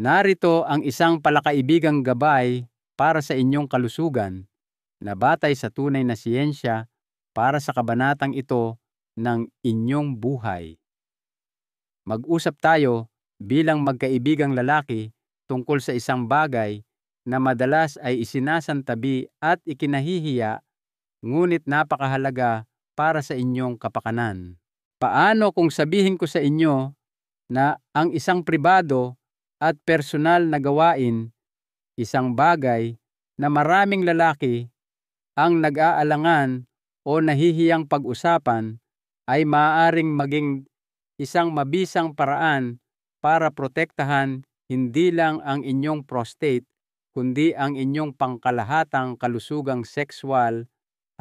Narito ang isang palakaibigang gabay para sa inyong kalusugan na batay sa tunay na siyensya para sa kabanatang ito ng inyong buhay. Mag-usap tayo bilang magkaibigang lalaki tungkol sa isang bagay na madalas ay isinasantabi at ikinahihiya, ngunit napakahalaga para sa inyong kapakanan. Paano kung sabihin ko sa inyo na ang isang pribado at personal na gawain, isang bagay na maraming lalaki ang nag-aalangan o nahihiyang pag-usapan, ay maaaring maging isang mabisang paraan para protektahan hindi lang ang inyong prostate, kundi ang inyong pangkalahatang kalusugang sexual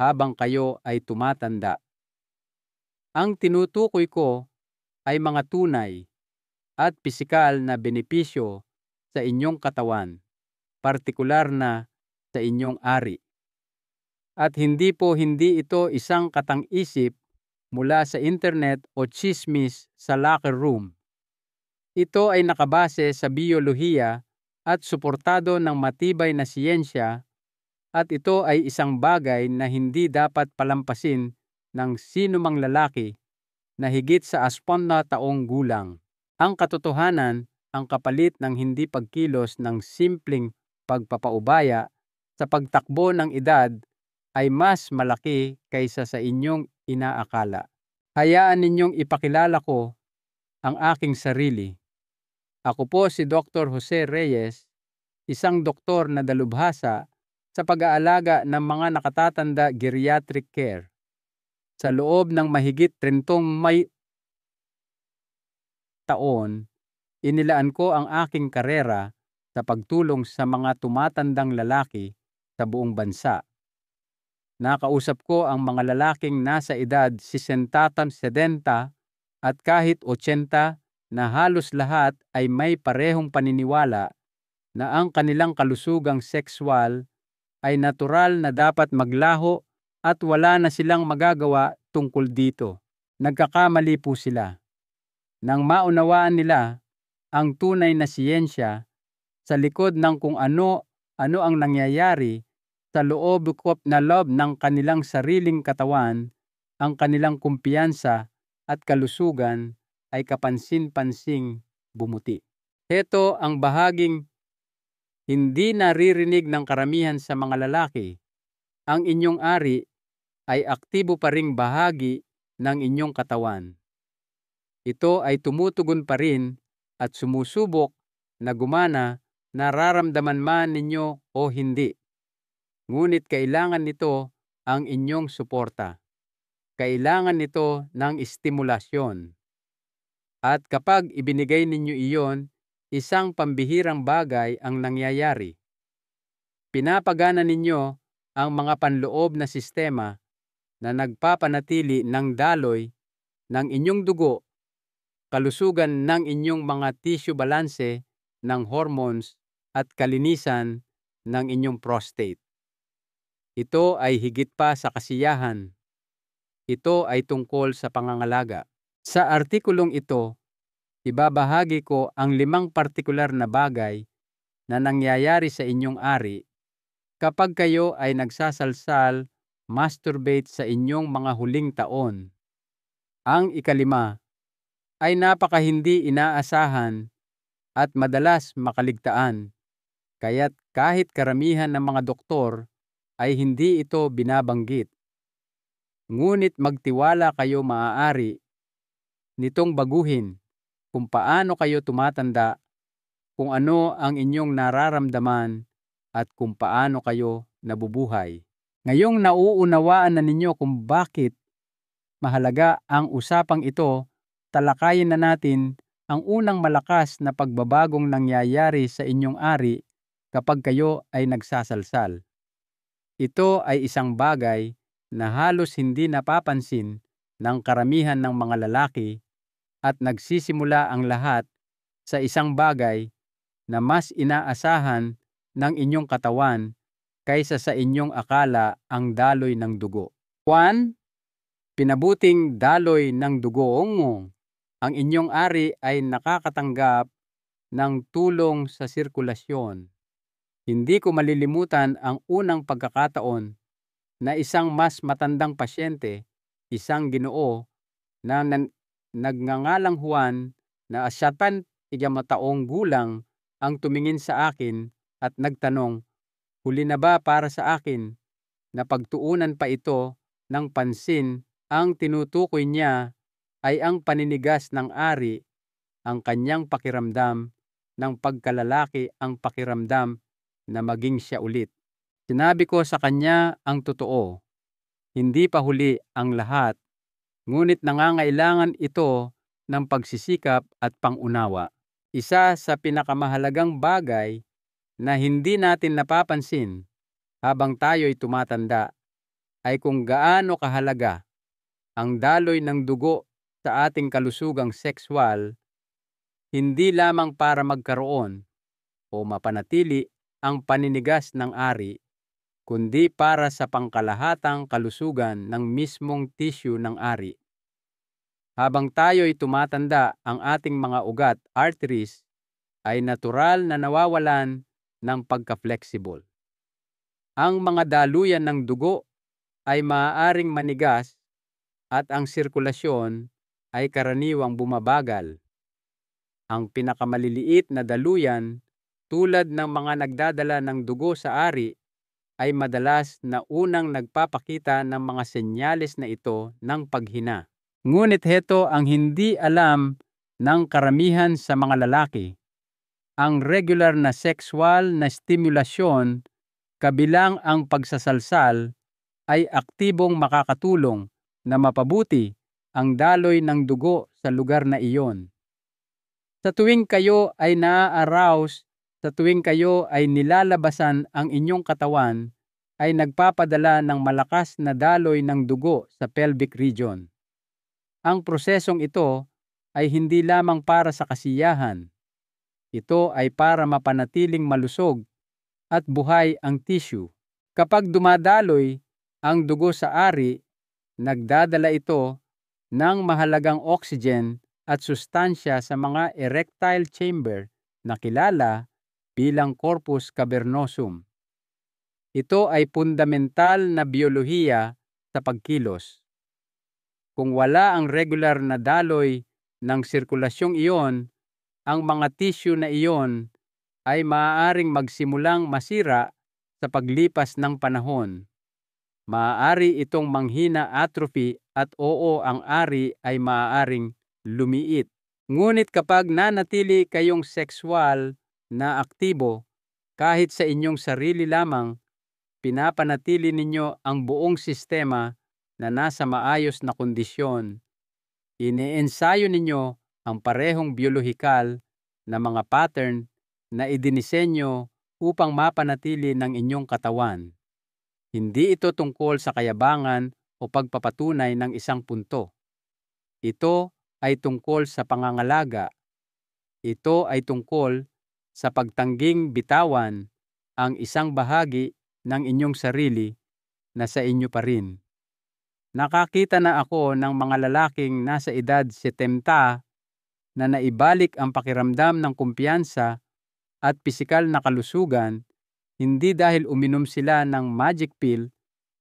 habang kayo ay tumatanda. Ang tinutukoy ko ay mga tunay at pisikal na benepisyo sa inyong katawan, partikular na sa inyong ari. At hindi ito isang katang-isip mula sa internet o tsismis sa locker room. Ito ay nakabase sa biyolohiya at suportado ng matibay na siyensya, at ito ay isang bagay na hindi dapat palampasin ng sinumang lalaki na higit sa 60 taong gulang. Ang katotohanan, ang kapalit ng hindi pagkilos ng simpleng pagpapaubaya sa pagtakbo ng edad ay mas malaki kaysa sa inyong inaakala. Hayaan ninyong ipakilala ko ang aking sarili. Ako po si Dr. Jose Reyes, isang doktor na dalubhasa sa pag-aalaga ng mga nakatatanda geriatric care. Sa loob ng mahigit 30 taon, inilaan ko ang aking karera sa pagtulong sa mga tumatandang lalaki sa buong bansa. Nakausap ko ang mga lalaking nasa edad 60-70 at kahit 80 na halos lahat ay may parehong paniniwala na ang kanilang kalusugang sexual ay natural na dapat maglaho at wala na silang magagawa tungkol dito. Nagkakamali po sila. Nang maunawaan nila ang tunay na siyensya sa likod ng kung ano ang nangyayari sa loob ng kanilang sariling katawan, ang kanilang kumpiyansa at kalusugan ay kapansin-pansing bumuti. Ito ang bahaging hindi naririnig ng karamihan sa mga lalaki. Ang inyong ari ay aktibo pa ring bahagi ng inyong katawan. Ito ay tumutugon pa rin at sumusubok na gumana, nararamdaman man ninyo o hindi. Ngunit kailangan nito ang inyong suporta. Kailangan nito ng estimulasyon. At kapag ibinigay ninyo iyon, isang pambihirang bagay ang nangyayari. Pinapagana ninyo ang mga panloob na sistema na nagpapanatili ng daloy ng inyong dugo, kalusugan ng inyong mga tissue balanse ng hormones at kalinisan ng inyong prostate. Ito ay higit pa sa kasiyahan. Ito ay tungkol sa pangangalaga. Sa artikulong ito, ibabahagi ko ang 5 partikular na bagay na nangyayari sa inyong ari kapag kayo ay nagsasalsal, masturbate sa inyong mga huling taon. Ang ika-5 ay napakahindi inaasahan at madalas makaligtaan, kaya't kahit karamihan ng mga doktor ay hindi ito binabanggit. Ngunit magtiwala kayo, maaari nitong baguhin kung paano kayo tumatanda, kung ano ang inyong nararamdaman at kung paano kayo nabubuhay. Ngayong nauunawaan na ninyo kung bakit mahalaga ang usapang ito, talakayin na natin ang unang malakas na pagbabagong nangyayari sa inyong ari kapag kayo ay nagsasalsal. Ito ay isang bagay na halos hindi napapansin ng karamihan ng mga lalaki, at nagsisimula ang lahat sa isang bagay na mas inaasahan ng inyong katawan kaysa sa inyong akala, ang daloy ng dugo. 1. Pinabuting daloy ng dugo. Ang inyong ari ay nakakatanggap ng tulong sa sirkulasyon. Hindi ko malilimutan ang unang pagkakataon na isang mas matandang pasyente, isang Ginoo na nagngangalang Juan na 70 taong gulang ang tumingin sa akin at nagtanong, "Huli na ba para sa akin na pagtuunan pa ito ng pansin?" Ang tinutukoy niya ay ang paninigas ng ari, ang kanyang pakiramdam ng pagkalalaki, ang pakiramdam na maging siya ulit. Sinabi ko sa kanya ang totoo, hindi pa huli ang lahat, ngunit nangangailangan ito ng pagsisikap at pangunawa. Isa sa pinakamahalagang bagay na hindi natin napapansin habang tayo'y tumatanda ay kung gaano kahalaga ang daloy ng dugo sa ating kalusugang sexual, hindi lamang para magkaroon o mapanatili ang paninigas ng ari, kundi para sa pangkalahatang kalusugan ng mismong tissue ng ari. Habang tayo'y tumatanda, ang ating mga ugat, arteries, ay natural na nawawalan ng pagka-flexible. Ang mga daluyan ng dugo ay maaaring manigas at ang sirkulasyon ay karaniwang bumabagal. Ang pinakamaliliit na daluyan tulad ng mga nagdadala ng dugo sa ari ay madalas na unang nagpapakita ng mga senyales na ito ng paghina. Ngunit heto ang hindi alam ng karamihan sa mga lalaki. Ang regular na sexual na stimulasyon kabilang ang pagsasalsal ay aktibong makakatulong na mapabuti ang daloy ng dugo sa lugar na iyon. Sa tuwing kayo ay naa-arouse, sa tuwing kayo ay nilalabasan ang inyong katawan, ay nagpapadala ng malakas na daloy ng dugo sa pelvic region. Ang prosesong ito ay hindi lamang para sa kasiyahan. Ito ay para mapanatiling malusog at buhay ang tissue. Kapag dumadaloy ang dugo sa ari, nagdadala ito ng mahalagang oxygen at sustansya sa mga erectile chamber na kilala bilang corpus cavernosum. Ito ay fundamental na biyolohiya sa pagkilos. Kung wala ang regular na daloy ng sirkulasyong iyon, ang mga tissue na iyon ay maaaring magsimulang masira sa paglipas ng panahon. Maaari itong manghina, atrophy, at ang ari ay maaaring lumiit. Ngunit kapag nanatili kayong sexual na aktibo, kahit sa inyong sarili lamang, pinapanatili ninyo ang buong sistema na nasa maayos na kondisyon. Iniensayo ninyo ang parehong biolohikal na mga pattern na idinisenyo upang mapanatili ng inyong katawan. Hindi ito tungkol sa kayabangan o pagpapatunay ng isang punto. Ito ay tungkol sa pangangalaga. Ito ay tungkol sa pagtangging bitawan ang isang bahagi ng inyong sarili na sa inyo pa rin. Nakakita na ako ng mga lalaking nasa edad 70 na naibalik ang pakiramdam ng kumpiyansa at pisikal na kalusugan, hindi dahil uminom sila ng magic pill,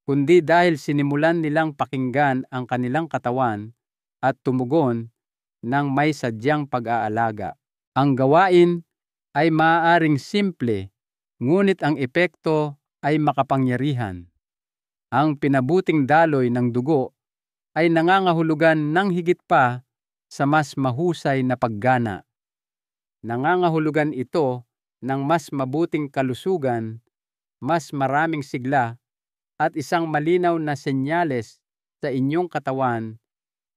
kundi dahil sinimulan nilang pakinggan ang kanilang katawan at tumugon ng may sadyang pag-aalaga. Ang gawain ay maaaring simple, ngunit ang epekto ay makapangyarihan. Ang pinabuting daloy ng dugo ay nangangahulugan ng higit pa sa mas mahusay na paggana. Nangangahulugan ito ng mas mabuting kalusugan, mas maraming sigla, at isang malinaw na senyales sa inyong katawan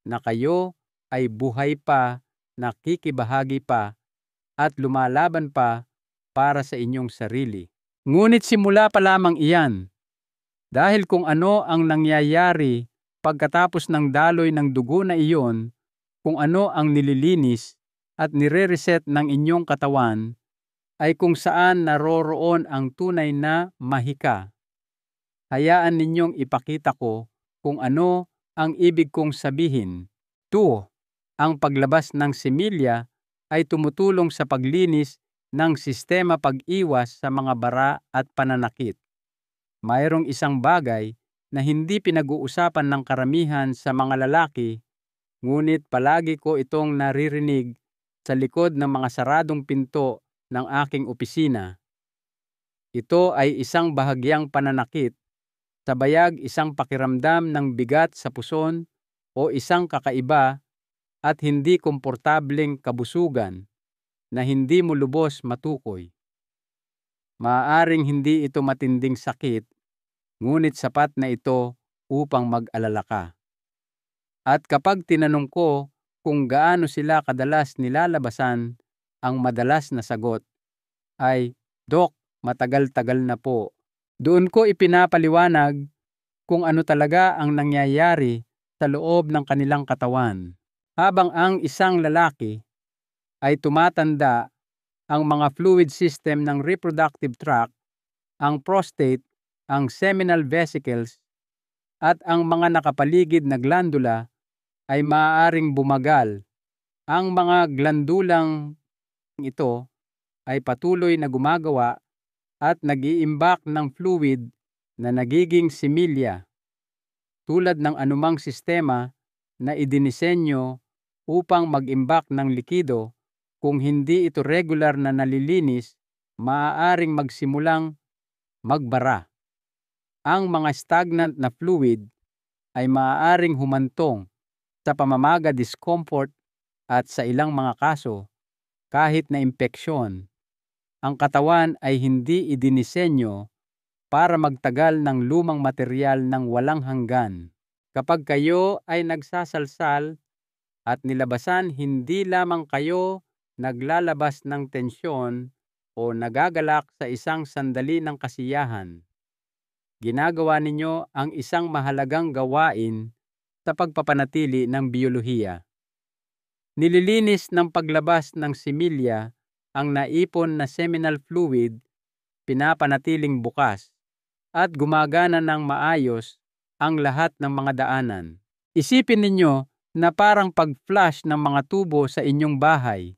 na kayo ay buhay pa, nakikibahagi pa, at lumalaban pa para sa inyong sarili. Ngunit simula pa lamang iyan, dahil kung ano ang nangyayari pagkatapos ng daloy ng dugo na iyon, kung ano ang nililinis at nire-reset ng inyong katawan, ay kung saan naroroon ang tunay na mahika. Hayaan ninyong ipakita ko kung ano ang ibig kong sabihin. 2. Ang paglabas ng semilya ay tumutulong sa paglinis ng sistema pag-iwas sa mga bara at pananakit. Mayroong isang bagay na hindi pinag-uusapan ng karamihan sa mga lalaki, ngunit palagi ko itong naririnig sa likod ng mga saradong pinto ng aking opisina. Ito ay isang bahagyang pananakit, sa bayag isang pakiramdam ng bigat sa puson o isang kakaiba at hindi komportableng kabusugan na hindi mo lubos matukoy. Maaaring hindi ito matinding sakit, ngunit sapat na ito upang mag-alala ka. At kapag tinanong ko kung gaano sila kadalas nilalabasan, ang madalas na sagot ay, "Dok, matagal-tagal na po." Doon ko ipinapaliwanag kung ano talaga ang nangyayari sa loob ng kanilang katawan. Habang ang isang lalaki ay tumatanda, ang mga fluid system ng reproductive tract, ang prostate, ang seminal vesicles, at ang mga nakapaligid na glandula ay maaaring bumagal. Ang mga glandulang ito ay patuloy na gumagawa at nag-iimbak ng fluid na nagiging similya, tulad ng anumang sistema na idinisenyo upang mag-imbak ng likido. Kung hindi ito regular na nalilinis, maaaring magsimulang magbara. Ang mga stagnant na fluid ay maaaring humantong sa pamamaga discomfort at sa ilang mga kaso, kahit na impeksyon. Ang katawan ay hindi idinisenyo para magtagal ng lumang materyal ng walang hanggan. Kapag kayo ay nagsasalsal at nilabasan, hindi lamang kayo naglalabas ng tensyon o nagagalak sa isang sandali ng kasiyahan. Ginagawa ninyo ang isang mahalagang gawain sa pagpapanatili ng biyolohiya. Nililinis ng paglabas ng similya ang naipon na seminal fluid, pinapanatiling bukas, at gumagana ng maayos ang lahat ng mga daanan. Isipin ninyo na parang pag-flush ng mga tubo sa inyong bahay.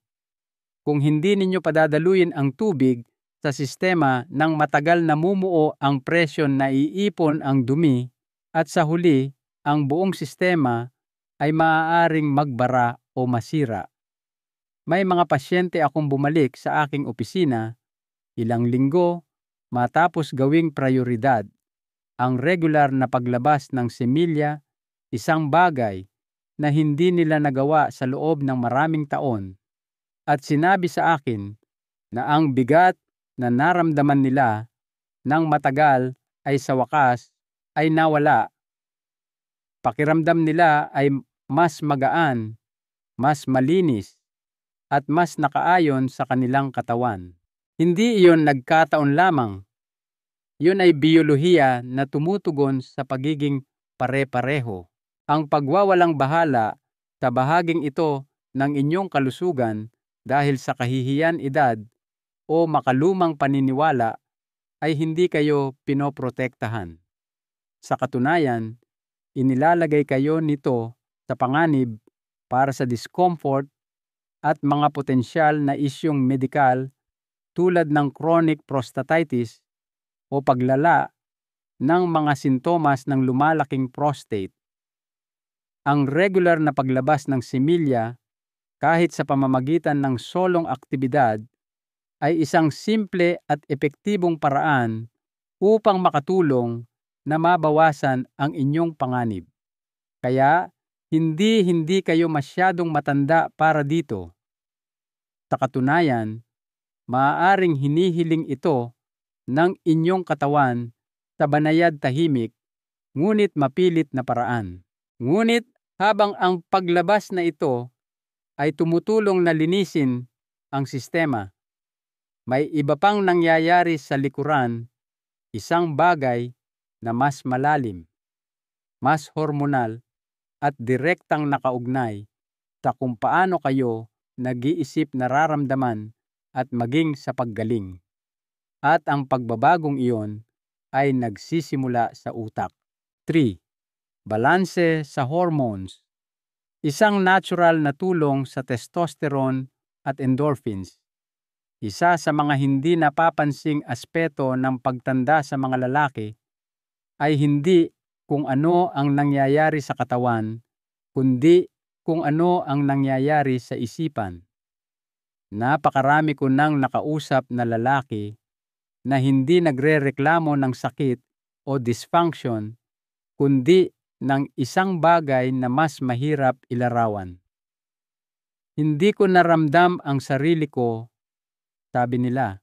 Kung hindi ninyo padadaluyin ang tubig sa sistema ng matagal, namumuo ang presyon na iipon ang dumi, at sa huli, ang buong sistema ay maaaring magbara o masira. May mga pasyente akong bumalik sa aking opisina ilang linggo matapos gawing prioridad ang regular na paglabas ng similya, isang bagay na hindi nila nagawa sa loob ng maraming taon. At sinabi sa akin na ang bigat na naramdaman nila ng matagal ay sa wakas ay nawala. Pakiramdam nila ay mas magaan, mas malinis, at mas nakaayon sa kanilang katawan. Hindi iyon nagkataon lamang. Yun ay biyolohiya na tumutugon sa pagiging pare-pareho. Ang pagwawalang bahala sa bahaging ito ng inyong kalusugan dahil sa kahihiyan, edad, o makalumang paniniwala ay hindi kayo pinoprotektahan. Sa katunayan, inilalagay kayo nito sa panganib para sa discomfort at mga potensyal na isyung medikal tulad ng chronic prostatitis o paglala ng mga sintomas ng lumalaking prostate. Ang regular na paglabas ng similya kahit sa pamamagitan ng solong aktibidad ay isang simple at epektibong paraan upang makatulong na mabawasan ang inyong panganib. Kaya, hindi kayo masyadong matanda para dito. Sa katunayan, maaaring hinihiling ito ng inyong katawan sa banayad, tahimik, ngunit mapilit na paraan. Ngunit habang ang paglabas na ito ay tumutulong na linisin ang sistema, may iba pang nangyayari sa likuran, isang bagay na mas malalim, mas hormonal, at direktang nakaugnay sa kung paano kayo nag-iisip, nararamdaman, at maging sa paggaling. At ang pagbabagong iyon ay nagsisimula sa utak. 3. Balanse sa hormones. Isang natural na tulong sa testosterone at endorphins. Isa sa mga hindi napapansing aspeto ng pagtanda sa mga lalaki ay hindi kung ano ang nangyayari sa katawan, kundi kung ano ang nangyayari sa isipan. Napakarami ko nang nakausap na lalaki na hindi nagrereklamo ng sakit o dysfunction, kundi ng isang bagay na mas mahirap ilarawan. Hindi ko naramdam ang sarili ko, sabi nila.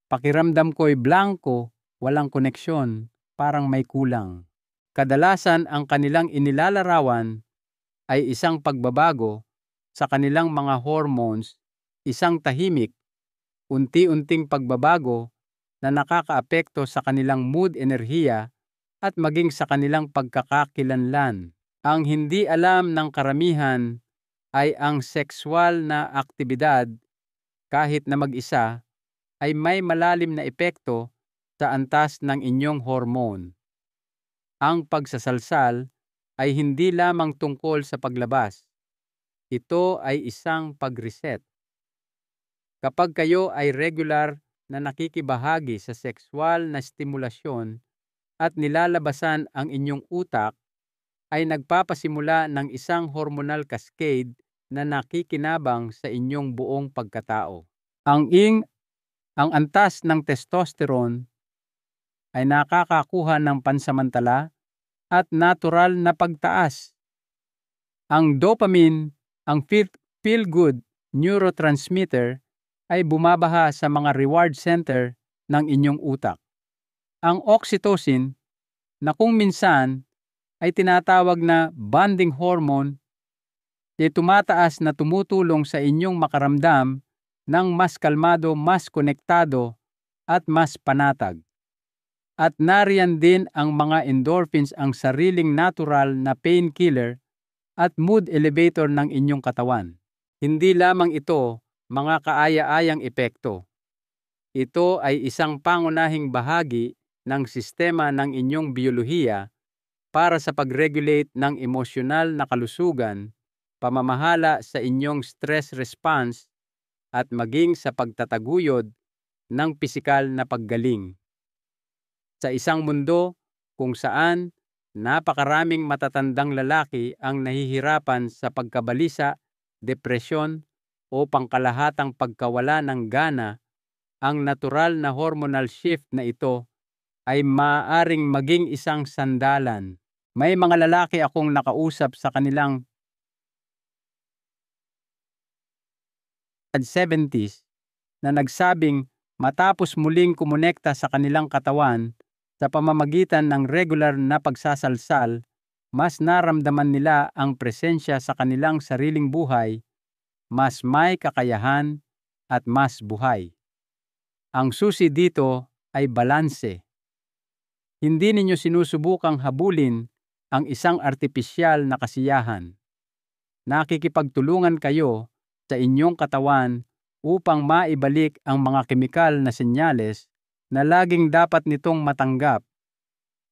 Pakiramdam ko'y blanko, walang koneksyon, parang may kulang. Kadalasan ang kanilang inilalarawan ay isang pagbabago sa kanilang mga hormones, isang tahimik, unti-unting pagbabago na nakakaapekto sa kanilang mood, enerhiya at maging sa kanilang pagkakakilanlan. Ang hindi alam ng karamihan ay ang sexual na aktibidad kahit na mag-isa ay may malalim na epekto sa antas ng inyong hormone. Ang pagsasalsal ay hindi lamang tungkol sa paglabas. Ito ay isang pag-reset. Kapag kayo ay regular na nakikibahagi sa sexual na stimulasyon at nilalabasan ang inyong utak, ay nagpapasimula ng isang hormonal cascade na nakikinabang sa inyong buong pagkatao. Ang antas ng testosterone ay nakakakuha ng pansamantala at natural na pagtaas. Ang dopamine, ang feel-good neurotransmitter, ay bumabaha sa mga reward center ng inyong utak. Ang oxytocin, na kung minsan ay tinatawag na bonding hormone, ay tumataas na tumutulong sa inyong makaramdam ng mas kalmado, mas konektado at mas panatag. At nariyan din ang mga endorphins, ang sariling natural na painkiller at mood elevator ng inyong katawan. Hindi lamang ito mga kaaya-ayang epekto. Ito ay isang pangunahing bahagi ng sistema ng inyong biyolohiya para sa pag-regulate ng emosyonal na kalusugan, pamamahala sa inyong stress response at maging sa pagtataguyod ng pisikal na paggaling. Sa isang mundo kung saan napakaraming matatandang lalaki ang nahihirapan sa pagkabalisa, depresyon o pangkalahatang pagkawala ng gana, ang natural na hormonal shift na ito ay maaaring maging isang sandalan. May mga lalaki akong nakausap sa kanilang 70s na nagsabing matapos muling kumonekta sa kanilang katawan sa pamamagitan ng regular na pagsasalsal, mas naramdaman nila ang presensya sa kanilang sariling buhay, mas may kakayahan at mas buhay. Ang susi dito ay balanse. Hindi ninyo sinusubukang habulin ang isang artipisyal na kasiyahan. Nakikipagtulungan kayo sa inyong katawan upang maibalik ang mga kemikal na senyales na laging dapat nitong matanggap.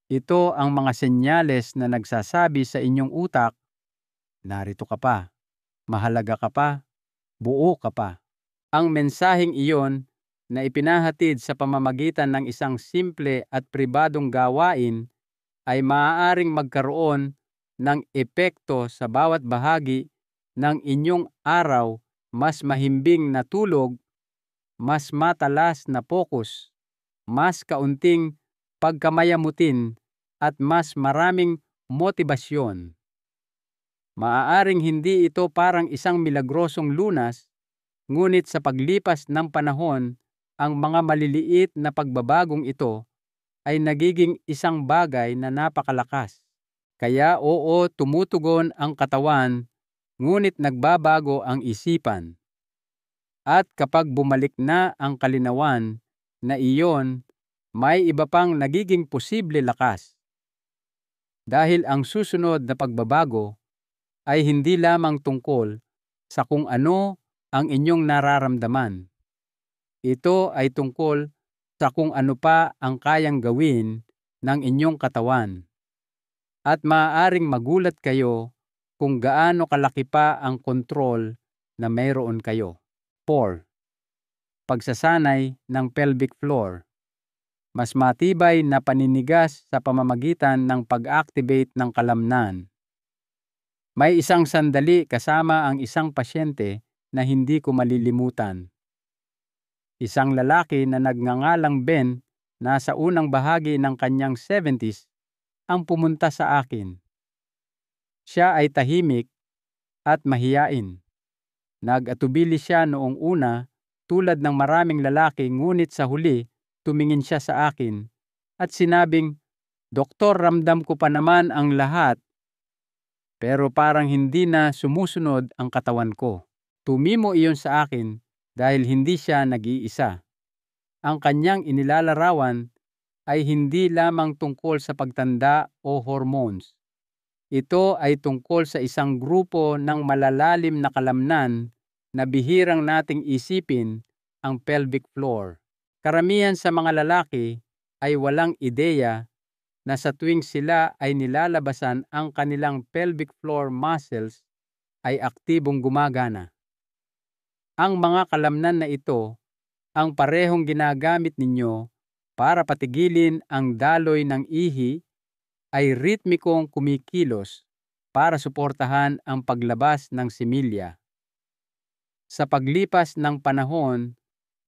Ito ang mga senyales na nagsasabi sa inyong utak, narito ka pa, mahalaga ka pa, buo ka pa. Ang mensaheng iyon na ipinahatid sa pamamagitan ng isang simple at pribadong gawain ay maaaring magkaroon ng epekto sa bawat bahagi ng inyong araw, mas mahimbing na tulog, mas matalas na focus, mas kaunting pagkamayamutin at mas maraming motibasyon. Maaaring hindi ito parang isang milagrosong lunas, ngunit sa paglipas ng panahon, ang mga maliliit na pagbabagong ito ay nagiging isang bagay na napakalakas. Kaya oo, tumutugon ang katawan, ngunit nagbabago ang isipan. At kapag bumalik na ang kalinawan na iyon, may iba pang nagiging posible lakas. Dahil ang susunod na pagbabago ay hindi lamang tungkol sa kung ano ang inyong nararamdaman. Ito ay tungkol sa kung ano pa ang kayang gawin ng inyong katawan. At maaaring magulat kayo kung gaano kalaki pa ang kontrol na mayroon kayo. 4. Pagsasanay ng pelvic floor. Mas matibay na paninigas sa pamamagitan ng pag-activate ng kalamnan. May isang sandali kasama ang isang pasyente na hindi ko malilimutan. Isang lalaki na nagngangalang Ben, nasa unang bahagi ng kanyang 70s, ang pumunta sa akin. Siya ay tahimik at mahiyain. Nag-atubili siya noong una tulad ng maraming lalaki, ngunit sa huli tumingin siya sa akin at sinabing, "Doktor, ramdam ko pa naman ang lahat, pero parang hindi na sumusunod ang katawan ko." Tumimo iyon sa akin dahil hindi siya nag-iisa. Ang kanyang inilalarawan ay hindi lamang tungkol sa pagtanda o hormones. Ito ay tungkol sa isang grupo ng malalalim na kalamnan na bihirang nating isipin, ang pelvic floor. Karamihan sa mga lalaki ay walang ideya na sa tuwing sila ay nilalabasan, ang kanilang pelvic floor muscles ay aktibong gumagana. Ang mga kalamnan na ito ang parehong ginagamit ninyo para patigilin ang daloy ng ihi, ay ritmikong kumikilos para suportahan ang paglabas ng similya. Sa paglipas ng panahon,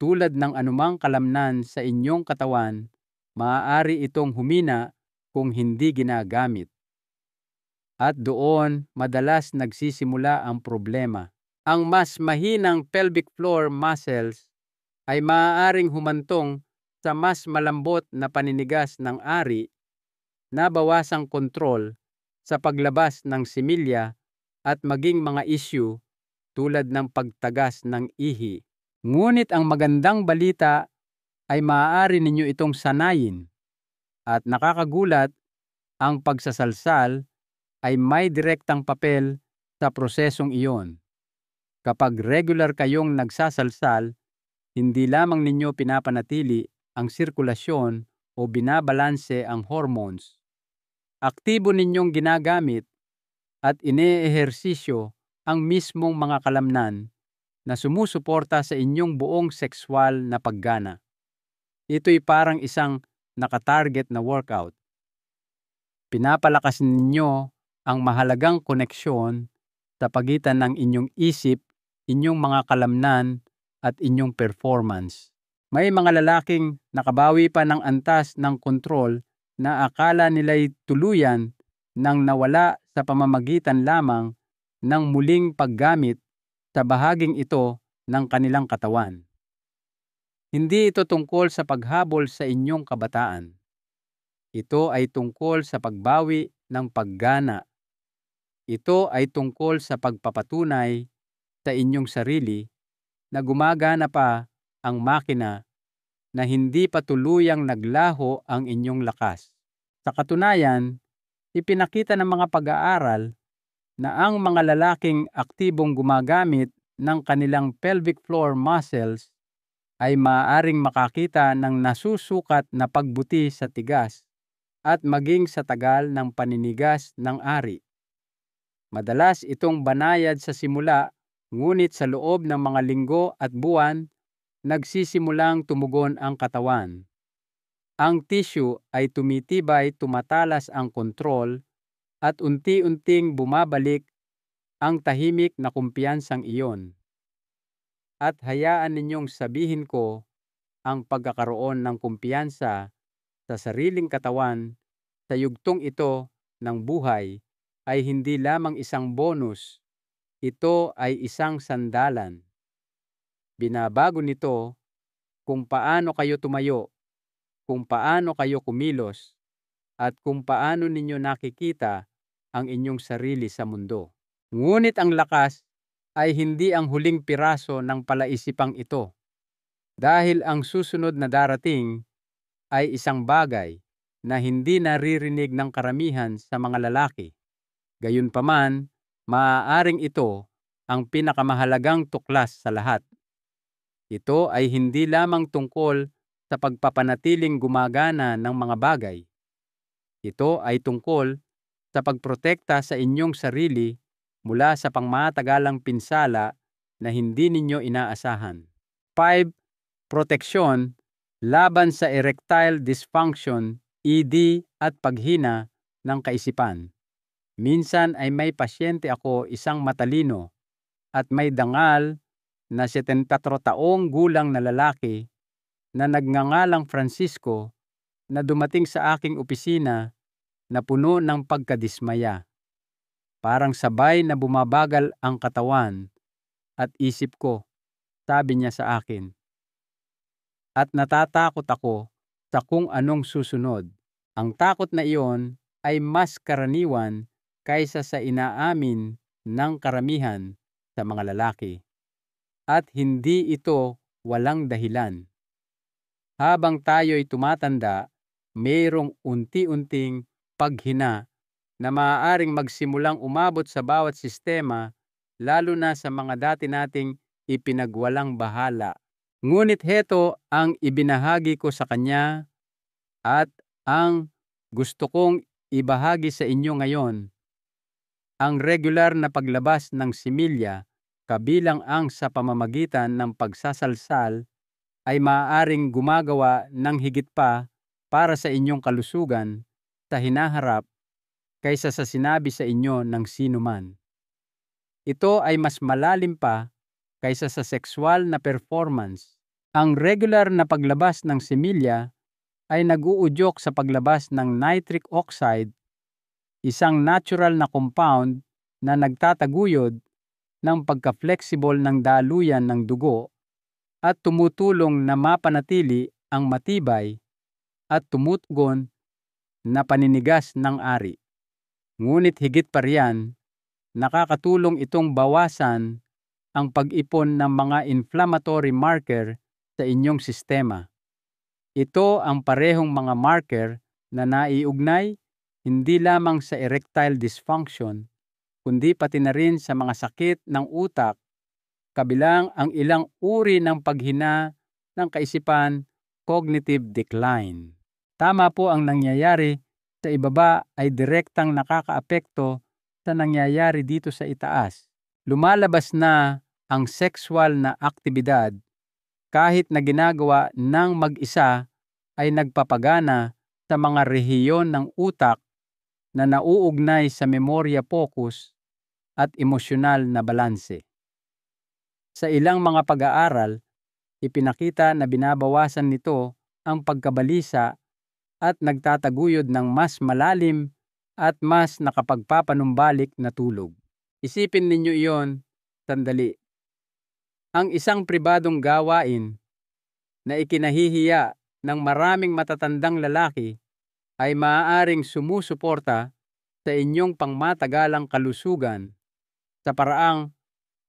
tulad ng anumang kalamnan sa inyong katawan, maaari itong humina kung hindi ginagamit. At doon madalas nagsisimula ang problema. Ang mas mahinang pelvic floor muscles ay maaaring humantong sa mas malambot na paninigas ng ari, na bawasang kontrol sa paglabas ng similya at maging mga issue tulad ng pagtagas ng ihi. Ngunit ang magandang balita ay maaari ninyo itong sanayin, at nakakagulat, ang pagsasalsal ay may direktang papel sa prosesong iyon. Kapag regular kayong nagsasalsal, hindi lamang ninyo pinapanatili ang sirkulasyon o binabalanse ang hormones. Aktibo ninyong ginagamit at ine-ehersisyo ang mismong mga kalamnan na sumusuporta sa inyong buong sexual na paggana. Ito'y parang isang nakatarget na workout. Pinapalakas ninyo ang mahalagang koneksyon sa pagitan ng inyong isip, inyong mga kalamnan, at inyong performance. May mga lalaking nakabawi pa ng antas ng kontrol na akala nila'y tuluyan nang nawala sa pamamagitan lamang ng muling paggamit sa bahaging ito ng kanilang katawan. Hindi ito tungkol sa paghabol sa inyong kabataan. Ito ay tungkol sa pagbawi ng paggana. Ito ay tungkol sa pagpapatunay sa inyong sarili na gumagana pa ang makina, na hindi pa tuluyang naglaho ang inyong lakas. Sa katunayan, ipinakita ng mga pag-aaral na ang mga lalaking aktibong gumagamit ng kanilang pelvic floor muscles ay maaaring makakita ng nasusukat na pagbuti sa tigas at maging sa tagal ng paninigas ng ari. Madalas itong banayad sa simula, ngunit sa loob ng mga linggo at buwan, nagsisimulang tumugon ang katawan. Ang tissue ay tumitibay, tumatalas ang kontrol, at unti-unting bumabalik ang tahimik na kumpiyansang iyon. At hayaan ninyong sabihin ko, ang pagkakaroon ng kumpiyansa sa sariling katawan sa yugtong ito ng buhay ay hindi lamang isang bonus, ito ay isang sandalan. Binabago nito kung paano kayo tumayo, kung paano kayo kumilos, at kung paano ninyo nakikita ang inyong sarili sa mundo. Ngunit ang lakas ay hindi ang huling piraso ng palaisipang ito, dahil ang susunod na darating ay isang bagay na hindi naririnig ng karamihan sa mga lalaki. Gayunpaman, maaaring ito ang pinakamahalagang tuklas sa lahat. Ito ay hindi lamang tungkol sa pagpapanatiling gumagana ng mga bagay. Ito ay tungkol sa pagprotekta sa inyong sarili mula sa pangmatagalang pinsala na hindi ninyo inaasahan. 5. Proteksyon laban sa erectile dysfunction, ED at paghina ng kaisipan. Minsan ay may pasyente ako, isang matalino at may dangal na 74 taong gulang na lalaki na nagngangalang Francisco na dumating sa aking opisina na puno ng pagkadismaya. Parang sabay na bumabagal ang katawan at isip ko, sabi niya sa akin. At natatakot ako sa kung anong susunod. Ang takot na iyon ay mas karaniwan kaysa sa inaamin ng karamihan sa mga lalaki. At hindi ito walang dahilan. Habang tayo'y tumatanda, mayroong unti-unting paghina na maaaring magsimulang umabot sa bawat sistema, lalo na sa mga dati nating ipinagwalang bahala. Ngunit heto ang ibinahagi ko sa kanya at ang gusto kong ibahagi sa inyo ngayon. Ang regular na paglabas ng similya, kabilang ang sa pamamagitan ng pagsasalsal, ay maaaring gumagawa ng higit pa para sa inyong kalusugan sa hinaharap kaysa sa sinabi sa inyo ng sino man. Ito ay mas malalim pa kaysa sa sexual na performance. Ang regular na paglabas ng similya ay nag-uudyok sa paglabas ng nitric oxide, isang natural na compound na nagtataguyod ng pagka-flexible ng daluyan ng dugo at tumutulong na mapanatili ang matibay at tumutugon na paninigas ng ari. Ngunit higit pa riyan, nakakatulong itong bawasan ang pag-ipon ng mga inflammatory marker sa inyong sistema. Ito ang parehong mga marker na naiugnay hindi lamang sa erectile dysfunction, kundi pati na rin sa mga sakit ng utak, kabilang ang ilang uri ng paghina ng kaisipan, cognitive decline. Tama po, ang nangyayari sa ibaba ay direktang nakakaapekto sa nangyayari dito sa itaas. Lumalabas na ang sexual na aktibidad kahit na ginagawa ng mag-isa ay nagpapagana sa mga rehiyon ng utak na nauugnay sa memorya, focus at emosyonal na balanse. Sa ilang mga pag-aaral, ipinakita na binabawasan nito ang pagkabalisa at nagtataguyod ng mas malalim at mas nakapagpapanumbalik na tulog. Isipin ninyo iyon sandali. Ang isang pribadong gawain na ikinahihiya ng maraming matatandang lalaki ay maaaring sumusuporta sa inyong pangmatagalang kalusugan sa paraang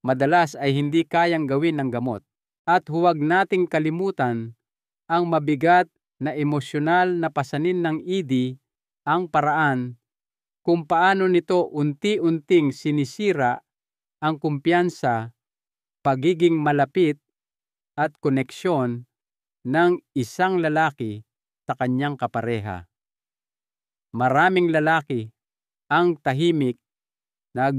madalas ay hindi kayang gawin ng gamot. At huwag nating kalimutan ang mabigat na emosyonal na pasanin ng ED, ang paraan kung paano nito unti-unting sinisira ang kumpiyansa, pagiging malapit at koneksyon ng isang lalaki sa kanyang kapareha. Maraming lalaki ang tahimik na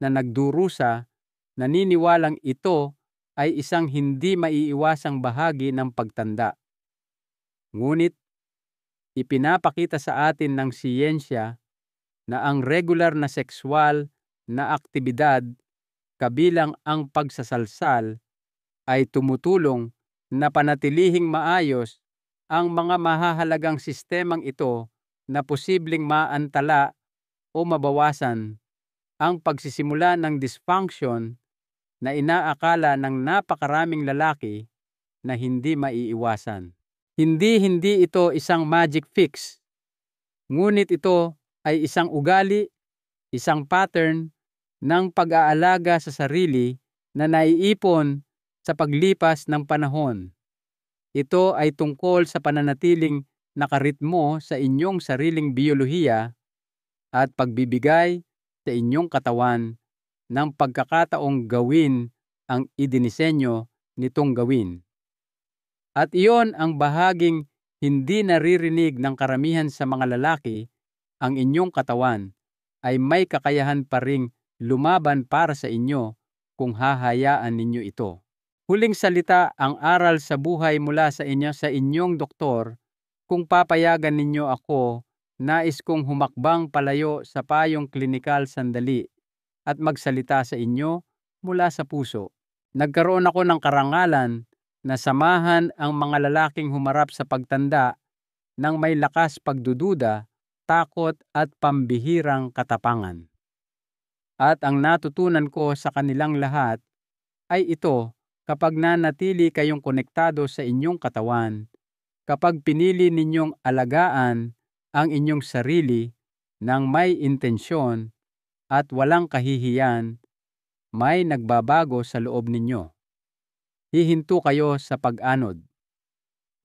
nagdurusa, naniniwalang ito ay isang hindi maiiwasang bahagi ng pagtanda. Ngunit ipinapakita sa atin ng siyensya na ang regular na sexual na aktibidad, kabilang ang pagsasalsal, ay tumutulong na panatilihing maayos ang mga mahahalagang sistemang ito na posibleng maantala o mabawasan ang pagsisimula ng dysfunction na inaakala ng napakaraming lalaki na hindi maiiwasan. Hindi ito isang magic fix, ngunit ito ay isang ugali, isang pattern ng pag-aalaga sa sarili na naiipon sa paglipas ng panahon. Ito ay tungkol sa pananatiling nakaritmo sa inyong sariling biyolohiya at pagbibigay sa inyong katawan ng pagkakataong gawin ang idinisenyo nitong gawin. At iyon ang bahaging hindi naririnig ng karamihan sa mga lalaki. Ang inyong katawan ay may kakayahan pa ring lumaban para sa inyo kung hahayaan ninyo ito. Huling salita, ang aral sa buhay mula sa inyong doktor. Kung papayagan ninyo ako, nais kong humakbang palayo sa payong klinikal sandali at magsalita sa inyo mula sa puso. Nagkaroon ako ng karangalan na samahan ang mga lalaking humarap sa pagtanda ng may lakas pagdududa, takot at pambihirang katapangan. At ang natutunan ko sa kanilang lahat ay ito: kapag nanatili kayong konektado sa inyong katawan, kapag pinili ninyong alagaan ang inyong sarili ng may intensyon at walang kahihiyan, may nagbabago sa loob ninyo. Hihinto kayo sa pag-anod.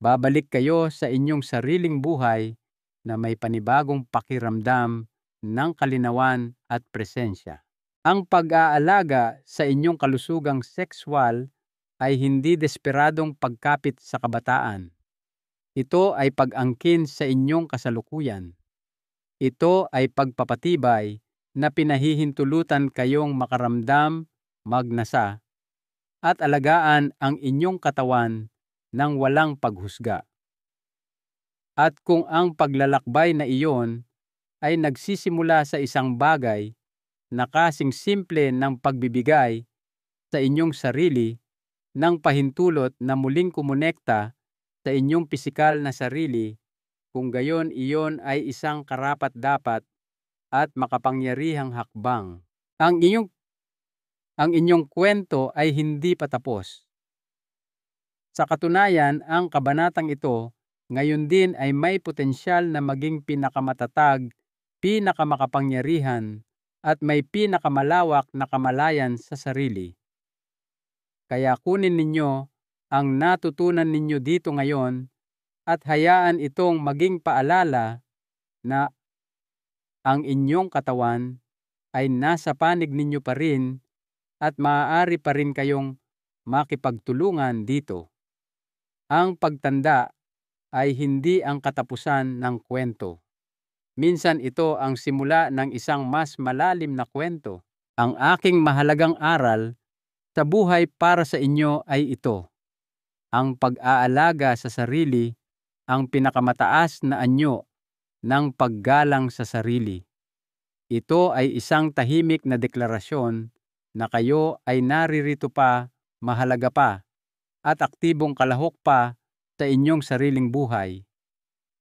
Babalik kayo sa inyong sariling buhay na may panibagong pakiramdam ng kalinawan at presensya. Ang pag-aalaga sa inyong kalusugang sexual ay hindi desperadong pagkapit sa kabataan. Ito ay pag-angkin sa inyong kasalukuyan. Ito ay pagpapatibay na pinahihintulutan kayong makaramdam, magnasa, at alagaan ang inyong katawan ng walang paghusga. At kung ang paglalakbay na iyon ay nagsisimula sa isang bagay na kasing simple ng pagbibigay sa inyong sarili ng pahintulot na muling kumonekta sa inyong pisikal na sarili, kung gayon iyon ay isang karapat-dapat at makapangyarihang hakbang. Ang inyong kwento ay hindi pa tapos. Sa katunayan, ang kabanatang ito ngayon din ay may potensyal na maging pinakamatatag, pinakamakapangyarihan, at may pinakamalawak na kamalayan sa sarili. Kaya kunin ninyo ang natutunan ninyo dito ngayon at hayaan itong maging paalala na ang inyong katawan ay nasa panig ninyo pa rin at maaari pa rin kayong makipagtulungan dito. Ang pagtanda ay hindi ang katapusan ng kwento. Minsan ito ang simula ng isang mas malalim na kwento. Ang aking mahalagang aral sa buhay para sa inyo ay ito: ang pag-aalaga sa sarili ang pinakamataas na anyo ng paggalang sa sarili. Ito ay isang tahimik na deklarasyon na kayo ay naririto pa, mahalaga pa, at aktibong kalahok pa sa inyong sariling buhay.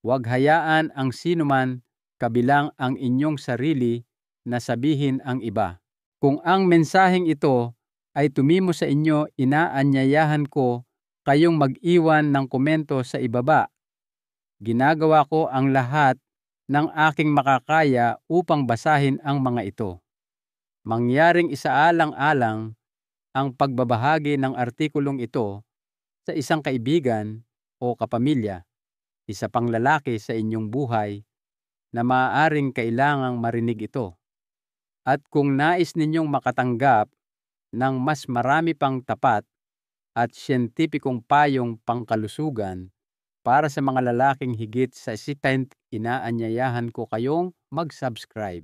Huwag hayaan ang sinuman kabilang ang inyong sarili na sabihin ang iba. Kung ang mensaheng ito ay tumimo sa inyo, inaanyayahan ko kayong mag-iwan ng komento sa ibaba. Ginagawa ko ang lahat ng aking makakaya upang basahin ang mga ito. Mangyaring isaalang-alang ang pagbabahagi ng artikulong ito sa isang kaibigan o kapamilya, isa pang lalaki sa inyong buhay na maaaring kailangang marinig ito. At kung nais ninyong makatanggap ng mas marami pang tapat at siyentipikong payong pangkalusugan para sa mga lalaking higit sa 60, inaanyayahan ko kayong mag-subscribe.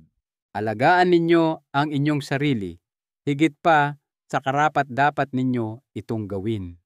Alagaan ninyo ang inyong sarili, higit pa sa karapat-dapat ninyo itong gawin.